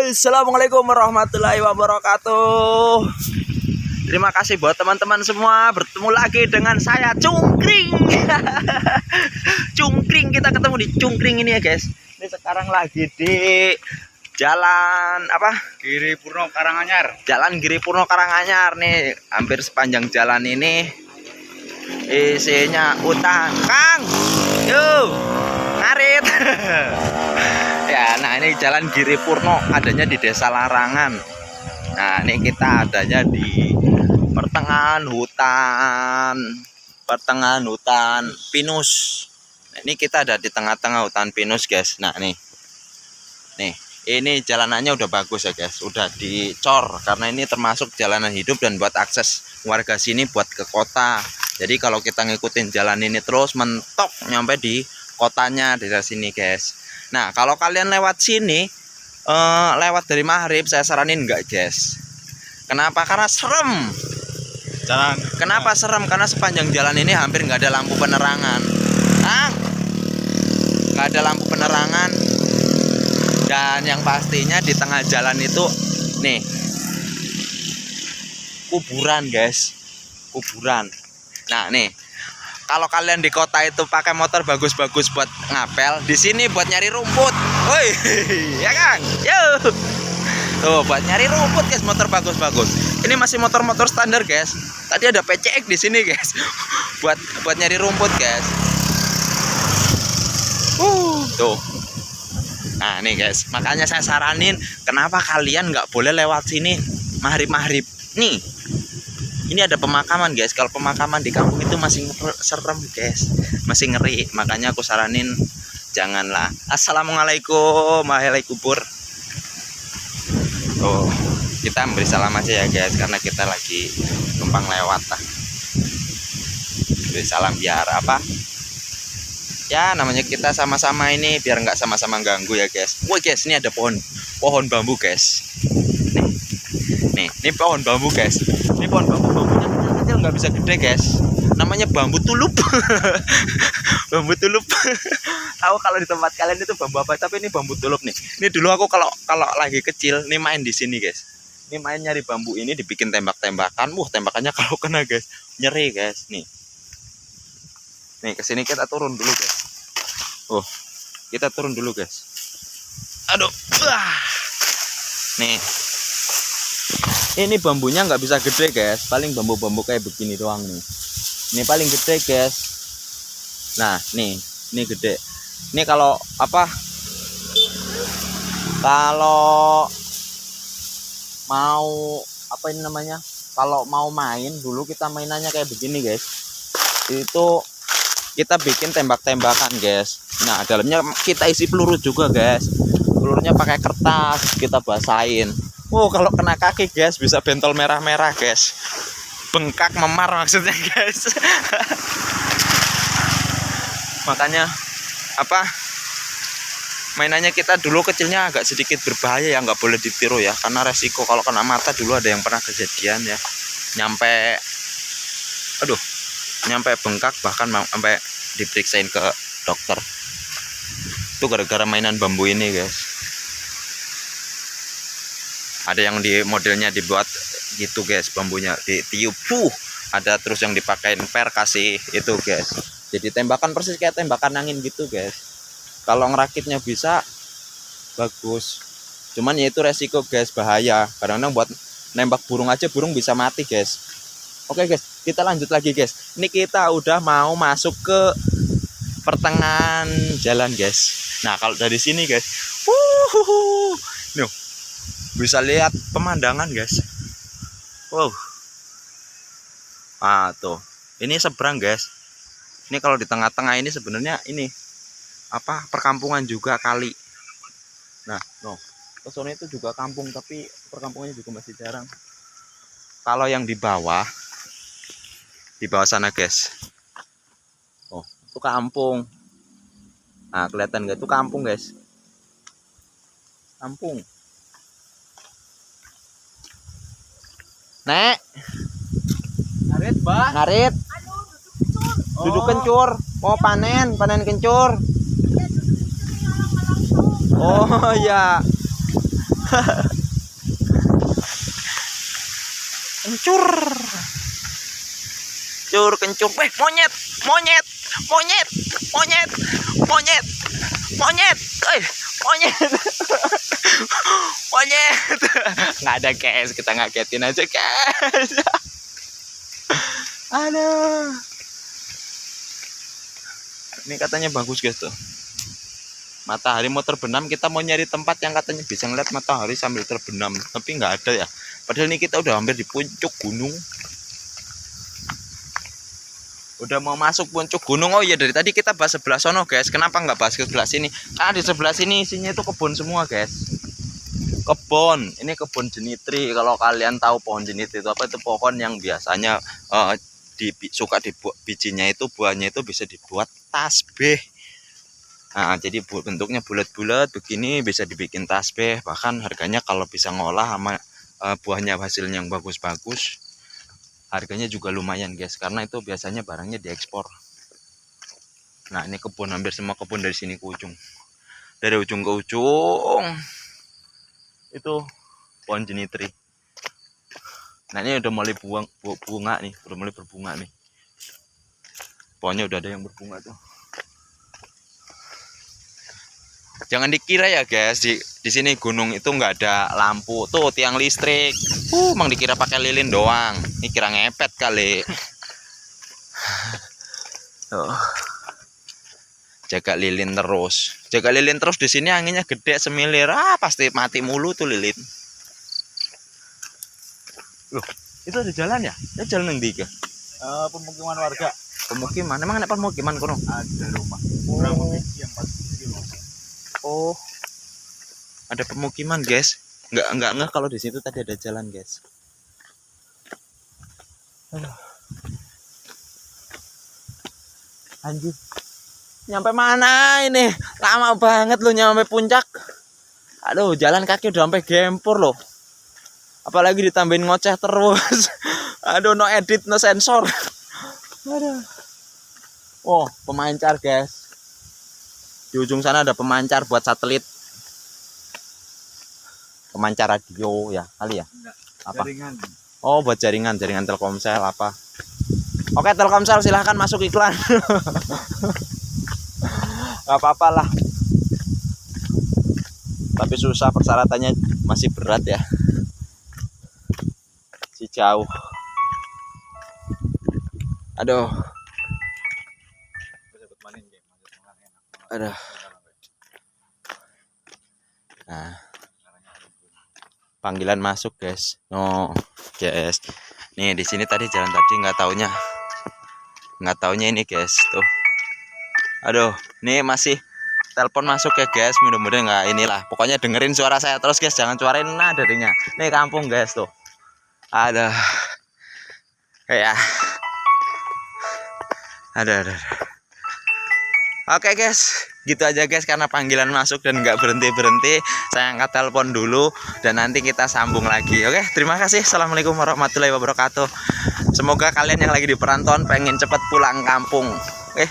Assalamualaikum warahmatullahi wabarakatuh. Terima kasih buat teman-teman semua. Bertemu lagi dengan saya Cungkring. Cungkring, kita ketemu di Cungkring ini ya guys. Ini sekarang lagi di jalan apa? Giripurno Karanganyar. Jalan Giripurno Karanganyar nih. Hampir sepanjang jalan ini isinya hutan. Kang, yuk ngarit. Ya, nah ini jalan Giripurno, adanya di Desa Larangan. Nah, ini kita adanya di pertengahan hutan pinus. Nah, ini kita ada di tengah-tengah hutan pinus, guys. Nah, nih, ini jalanannya udah bagus ya, guys. Udah dicor karena ini termasuk jalanan hidup dan buat akses warga sini buat ke kota. Jadi kalau kita ngikutin jalan ini terus mentok nyampe di kotanya dari sini, guys. Nah, kalau kalian lewat sini, lewat dari maghrib, saya saranin enggak, guys. Kenapa? Karena serem. Kenapa serem? Karena sepanjang jalan ini hampir nggak ada lampu penerangan. Nggak ada lampu penerangan. Dan yang pastinya di tengah jalan itu, nih, kuburan, guys. Kuburan. Nah, nih, kalau kalian di kota itu pakai motor bagus-bagus buat ngapel, di sini buat nyari rumput. Woi, ya Kang? Yo. Tuh, buat nyari rumput, guys, motor bagus-bagus. Ini masih motor-motor standar, guys. Tadi ada PCX di sini, guys. buat nyari rumput, guys. Tuh. Nah, nih, guys. Makanya saya saranin, kenapa kalian nggak boleh lewat sini maghrib-maghrib. Nih. Ini ada pemakaman, guys. Kalau pemakaman di kampung itu masih serem, guys. Masih ngeri. Makanya aku saranin janganlah. Assalamualaikum, wahai kubur. Oh, kita beri salam aja ya, guys, karena kita lagi numpang lewat lah. Beri salam biar apa? Ya, namanya kita sama-sama ini biar nggak sama-sama ganggu ya, guys. Woi, guys, ini ada pohon bambu, guys. Ini pohon bambu, guys. Ini pohon bambunya kecil-kecil, nggak bisa gede, guys. Namanya bambu tulup. Bambu tulup. Tahu kalau di tempat kalian itu bambu apa? Tapi ini bambu tulup nih. Ini dulu aku kalau lagi kecil nih main di sini, guys. Ini main nyari bambu ini dibikin tembak-tembakan. Tembakannya kalau kena, guys, nyeri, guys. Nih, kesini kita turun dulu, guys. Kita turun dulu, guys. Aduh, nih. Ini bambunya nggak bisa gede, guys. Paling bambu-bambu kayak begini doang nih. Ini paling gede, guys. Nah, nih, ini gede. Ini kalau apa? Kalau mau apa ini namanya? Kalau mau main dulu kita mainannya kayak begini, guys. Itu kita bikin tembak-tembakan, guys. Nah, dalamnya kita isi peluru juga, guys. Pelurunya pakai kertas, kita basahin. Kalau kena kaki, guys, bisa bentol merah-merah, guys. Bengkak memar maksudnya, guys. Makanya apa? Mainannya kita dulu kecilnya agak sedikit berbahaya ya, nggak boleh ditiru ya, karena resiko kalau kena mata dulu ada yang pernah kejadian ya. Nyampe bengkak, bahkan sampai diperiksain ke dokter. Itu gara-gara mainan bambu ini, guys. Ada yang di modelnya dibuat gitu, guys, bambunya ditiup, ada terus yang dipakein per kasih itu, guys. Jadi tembakan persis kayak tembakan angin gitu, guys. Kalau ngerakitnya bisa bagus, cuman ya itu resiko, guys, bahaya. Kadang-kadang buat nembak burung aja burung bisa mati, guys. Oke, guys, kita lanjut lagi, guys. Ini kita udah mau masuk ke pertengahan jalan, guys. Nah, kalau dari sini, guys, bisa lihat pemandangan, guys. Tuh. Ini seberang, guys. Ini kalau di tengah-tengah ini sebenarnya ini apa? Perkampungan juga kali. Nah, ke sana itu juga kampung, tapi perkampungannya juga masih jarang. Kalau yang di bawah sana, guys. Itu kampung. Nah, kelihatan nggak? Itu kampung, guys. Kampung. Nek. Ngarit, Bah. Ngarit. Duduk kencur. Mau panen kencur. Oh ya. Kencur. Cur kencur. Monyet, monyet, monyet, monyet, monyet, monyet. Monyet. Monyet. Nggak ada guys, kita ngagetin aja guys. Aduh. Ini katanya bagus guys tuh. Matahari mau terbenam, kita mau nyari tempat yang katanya bisa ngeliat matahari sambil terbenam, tapi nggak ada ya. Padahal ini kita udah hampir di puncak gunung. Udah mau masuk puncak gunung. Oh iya, dari tadi kita bahas sebelah sono guys. Kenapa nggak bahas ke sebelah sini? Karena di sebelah sini isinya itu kebun semua guys. Kebun. Ini kebun jenitri. Kalau kalian tahu pohon jenitri itu apa? Itu pohon yang biasanya suka dibuat bijinya itu, buahnya itu bisa dibuat tasbih. Nah, jadi bentuknya bulat-bulat begini, bisa dibikin tasbih. Bahkan harganya kalau bisa ngolah sama buahnya hasilnya yang bagus-bagus, harganya juga lumayan guys, karena itu biasanya barangnya diekspor. Nah, ini kebun, hampir semua kebun dari sini ke ujung, dari ujung ke ujung itu pohon jenitri. Nah, ini udah mulai bunga nih, udah mulai berbunga nih. Pohonnya udah ada yang berbunga tuh. Jangan dikira ya guys, di sini gunung itu nggak ada lampu tuh, tiang listrik. Emang dikira pakai lilin doang. Ini kira ngepet kali. Jaga lilin terus. Jaga lilin terus, di sini anginnya gede semilir. Pasti mati mulu tuh lilin. Loh, itu ada jalan ya? Ada jalan yang tiga. Pemukiman warga. Pemukiman, emang ada pemukiman kono? Ada rumah. Oh, ada pemukiman guys. Enggak kalau di situ tadi ada jalan guys. Anjir, nyampe mana ini? Lama banget loh nyampe puncak. Aduh, jalan kaki udah sampai gempur loh. Apalagi ditambahin ngoceh terus. Aduh, no edit, no sensor. Aduh. Oh, pemancar guys. Di ujung sana ada pemancar buat satelit. Pemancar radio ya kali ya? Enggak, apa? Jaringan. Oh, buat jaringan Telkomsel apa? Oke, Telkomsel silahkan masuk iklan. Gak apa-apa lah. Tapi susah, persyaratannya masih berat ya. Si jauh. Aduh. Aduh. Nah, panggilan masuk guys. Oh, guys. Nih di sini tadi jalan tadi nggak taunya ini guys tuh. Aduh, nih masih telepon masuk ya guys. Mudah-mudahan nggak inilah. Pokoknya dengerin suara saya terus guys. Jangan suarain nadanya. Nih kampung guys tuh. Aduh. Ya. Aduh. Oke guys, gitu aja guys, karena panggilan masuk dan nggak berhenti-berhenti, saya angkat telepon dulu dan nanti kita sambung lagi. Oke, terima kasih. Assalamualaikum warahmatullahi wabarakatuh. Semoga kalian yang lagi di perantauan pengen cepet pulang kampung. Oke.